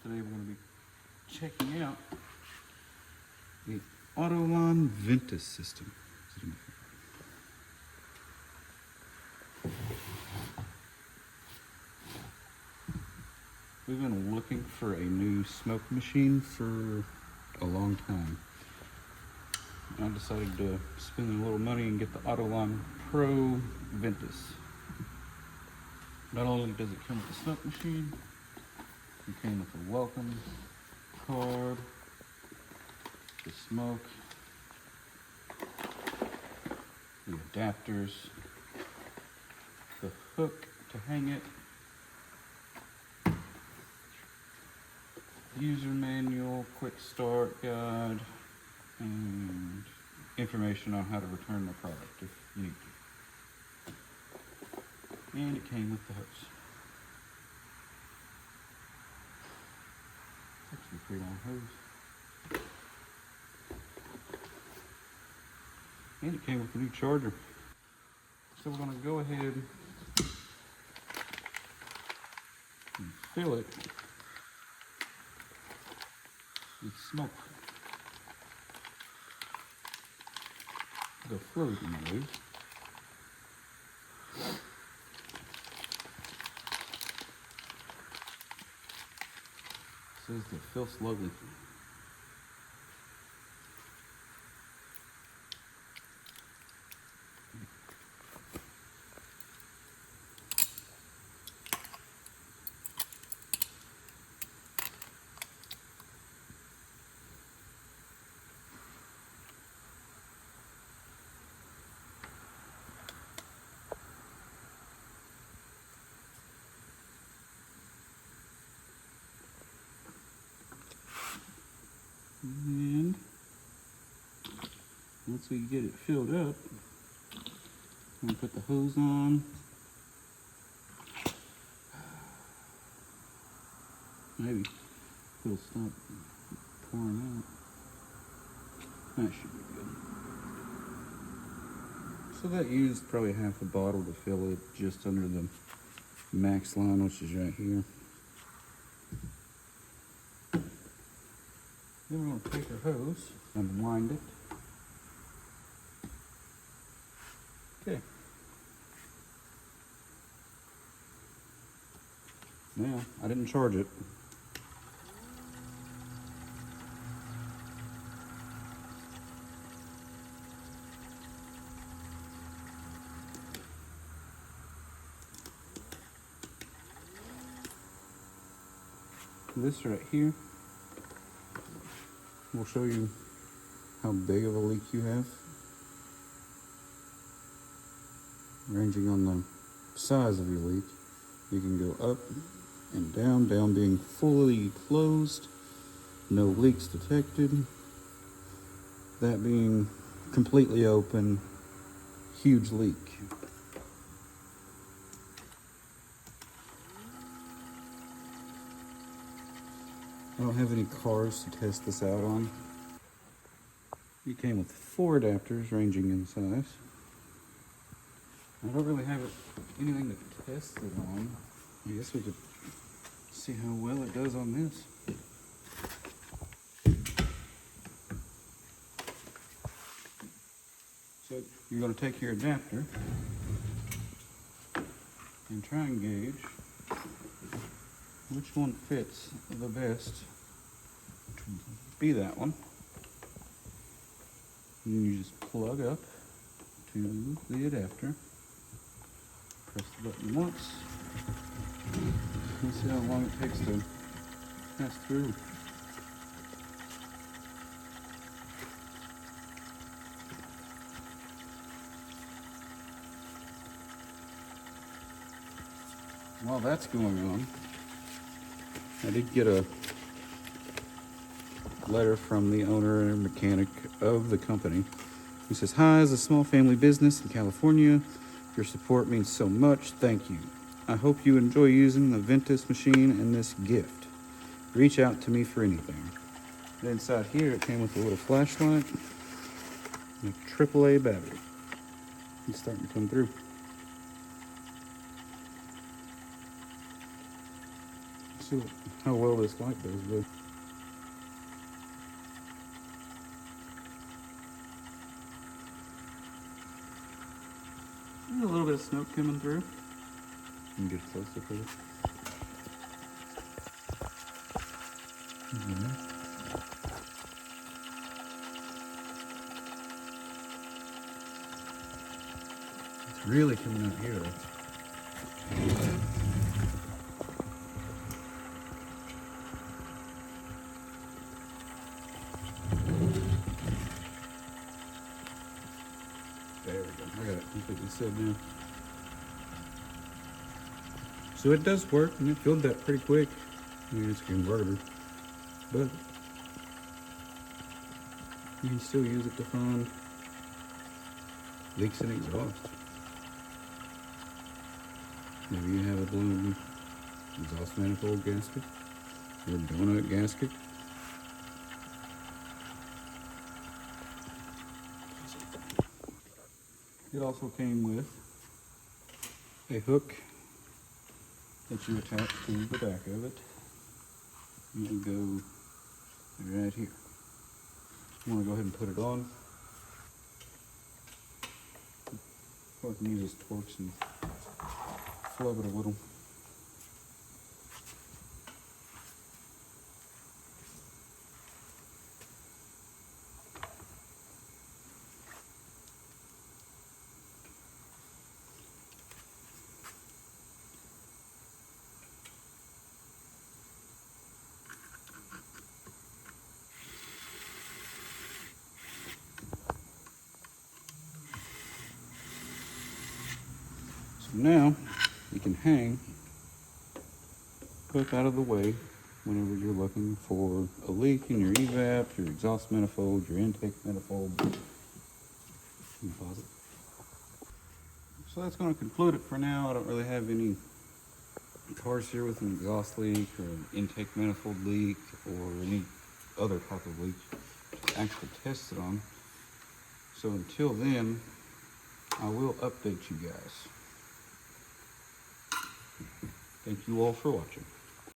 Today we're going to be checking out the Autoline Ventus system. We've been looking for a new smoke machine for a long time. I decided to spend a little money and get the Autoline Pro Ventus. Not only does it come with a smoke machine, it came with a welcome card, the smoke, the adapters, the hook to hang it, user manual, quick start guide, and information on how to return the product if you need to. And it came with the hose. It's actually a pretty long hose. And it came with a new charger. So we're going to go ahead and fill it with smoke. The fluid in the way. Says to fill slowly. And once we get it filled up, I'm going to put the hose on. Maybe it'll stop pouring out. That should be good. So that used probably half a bottle to fill it just under the max line, which is right here. Then we're going to take our hose and wind it. Okay. Now, I didn't charge it. This right here will show you how big of a leak you have, ranging on the size of your leak. You can go up and down being fully closed, no leaks detected, that being completely open, huge leak. I don't have any cars to test this out on. It came with 4 adapters ranging in size. I don't really have anything to test it on. I guess we could see how well it does on this. So you're going to take your adapter and try and gauge which one fits the best to be that one. And you just plug up to the adapter, press the button once, and see how long it takes to pass through. While that's going on, I did get a letter from the owner and mechanic of the company. He says, "Hi, as a small family business in California, your support means so much. Thank you. I hope you enjoy using the Ventus machine and this gift. Reach out to me for anything." And inside here, it came with a little flashlight and a AAA battery. It's starting to come through. see how well this light does, but there's a little bit of smoke coming through. You can get closer for it. It's really coming out here though. There we go. I got it completely sealed now. So it does work, and it filled that pretty quick. I mean, it's a converter, but you can still use it to find leaks in exhaust. Maybe you have a blown exhaust manifold gasket or a donut gasket. It also came with a hook that you attach to the back of it. You can go right here. I'm going to go ahead and put it on. Or I can use this torch and flub it a little. So now you can hang both out of the way whenever you're looking for a leak in your evap, your exhaust manifold, your intake manifold. You pause it. So that's going to conclude it for now. I don't really have any cars here with an exhaust leak or an intake manifold leak or any other type of leak to actually test it on. So until then, I will update you guys. Thank you all for watching.